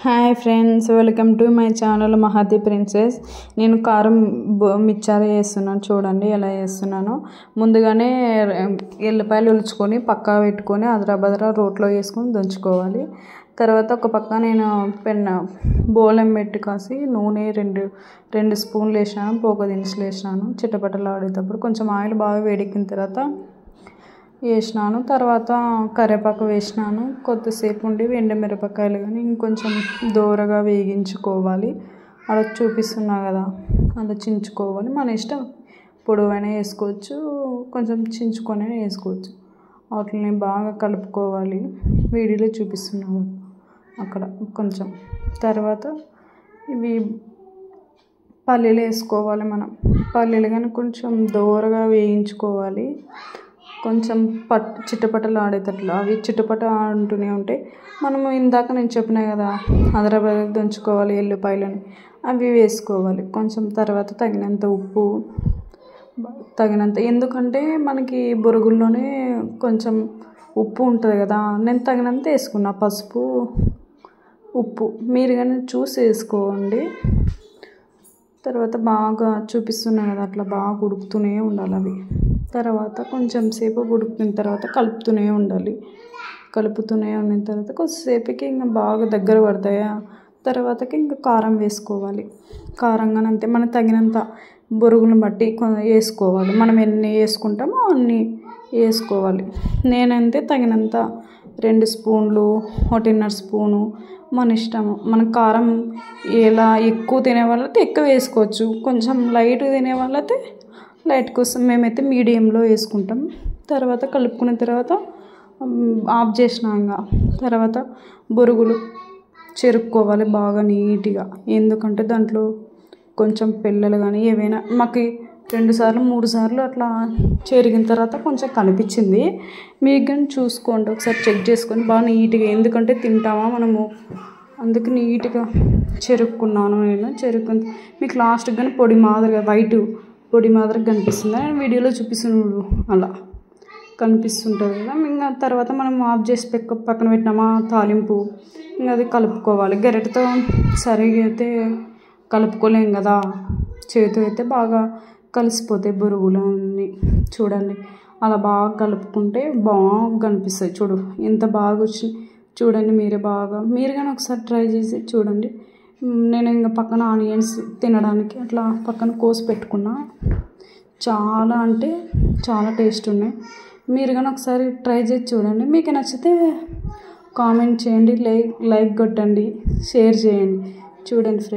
Hi friends, welcome to my channel Mahathi princess. నేను కారం mixture చేస్తున్నాను. చూడండి ఎలా చేస్తున్నాను. ముందుగానే ఎల్లిపాయలు ఉల్చుకొని పక్కా పెట్టుకొని అదరాబదరా రోట్లో వేసుకొని దంచుకోవాలి. తర్వాత ఒక పక్క నేను బోలం పెట్టి కాసి నూనె రెండు స్పూన్లు వేసినాను. పోక దినుసులు వేసినాను. చిట్టపట్టలు ఆడేటప్పుడు కొంచెం ఆయిల్ బాగా వేడెక్కిన తర్వాత వేసినాను. తర్వాత కరివేపాకు వేసినాను. కొద్దిసేపు ఉండి ఎండుమిరపకాయలు కానీ ఇంకొంచెం దోరగా వేగించుకోవాలి. అలా చూపిస్తున్నా కదా, అలా చించుకోవాలి. మన ఇష్టం, పొడవైనా వేసుకోవచ్చు, కొంచెం చించుకొని వేసుకోవచ్చు. వాటిని బాగా కలుపుకోవాలి. వీడియోలో చూపిస్తున్నాను అక్కడ కొంచెం. తర్వాత ఇవి పల్లీలు వేసుకోవాలి. మనం పల్లీలు కానీ కొంచెం దోరగా వేయించుకోవాలి. కొంచెం చిట్టపట్టలు ఆడేటట్లు అవి చిట్టపట అంటూనే ఉంటాయి. మనము ఇందాక నేను చెప్పినా కదా, అదరాబదరా దంచుకోవాలి ఎల్లిపాయలని, అవి వేసుకోవాలి కొంచెం. తర్వాత తగినంత ఉప్పు, ఎందుకంటే మనకి బొరుగుల్లోనే కొంచెం ఉప్పు ఉంటుంది కదా, నేను తగినంత వేసుకున్నా. పసుపు, ఉప్పు మీరు కానీ చూసి వేసుకోండి. తర్వాత బాగా చూపిస్తున్నా కదా, అట్లా బాగా ఉడుకుతూనే ఉండాలి అవి. తర్వాత కొంచెం సేపు ఉడికిన తర్వాత కలుపుతూనే ఉండాలి. కలుపుతూనే ఉన్న తర్వాత కొద్దిసేపుకి ఇంకా బాగా దగ్గర పడతాయా, తర్వాతకి ఇంకా కారం వేసుకోవాలి. కారంగానే అంతే, మనకు తగినంత బొరుగులను బట్టి వేసుకోవాలి. మనం ఎన్ని వేసుకుంటామో అన్నీ వేసుకోవాలి. నేనంతే తగినంత 2 స్పూన్లు, 1.5 స్పూను, మన ఇష్టము. మన కారం ఎలా ఎక్కువ తినే వాళ్ళైతే ఎక్కువ వేసుకోవచ్చు, కొంచెం లైట్గా తినే వాళ్ళైతే లైట్ కోసం. మేమైతే మీడియంలో వేసుకుంటాం. తర్వాత కలుపుకున్న తర్వాత ఆఫ్ చేసినాక తర్వాత బొరుగులు చెరుక్కోవాలి బాగా నీట్గా. ఎందుకంటే దాంట్లో కొంచెం పిల్లలు కానీ ఏవైనా మాకు 2 సార్లు 3 సార్లు అట్లా చెరిగిన తర్వాత కొంచెం కనిపించింది. మీకు కానీ చూసుకోండి, ఒకసారి చెక్ చేసుకొని బాగా నీట్గా, ఎందుకంటే తింటామా మనము, అందుకు నీట్గా చెరుక్కున్నాను నేను. చెరుక్కుని మీకు లాస్ట్కి కానీ పొడి మాదిరిగా వైట్ పొడి మాదిరిగా కనిపిస్తుంది. నేను వీడియోలో చూపిస్తున్నాను అలా కనిపిస్తుంటుంది కదా. ఇంకా తర్వాత మనం ఆఫ్ చేసి పక్కన పెట్టినామా తాలింపు, ఇంకా అది కలుపుకోవాలి. గరిటెతో సరిగా అయితే కలుపుకోలేం కదా, చేతితో అయితే బాగా కలిసిపోతాయి బొరుగులు అన్నీ. చూడండి అలా బాగా కలుపుకుంటే బాగా కనిపిస్తాయి. చూడు ఎంత బాగా వచ్చి, చూడండి మీరు కానీ ఒకసారి ట్రై చేసి చూడండి. నేను ఇంకా పక్కన ఆనియన్స్ తినడానికి అట్లా పక్కన కోసి పెట్టుకున్నా. చాలా అంటే చాలా టేస్ట్ ఉన్నాయి. మీరు కానీ ఒకసారి ట్రై చేసి చూడండి. మీకు నచ్చితే కామెంట్ చేయండి, లైక్ కొట్టండి, షేర్ చేయండి. చూడండి ఫ్రెండ్స్.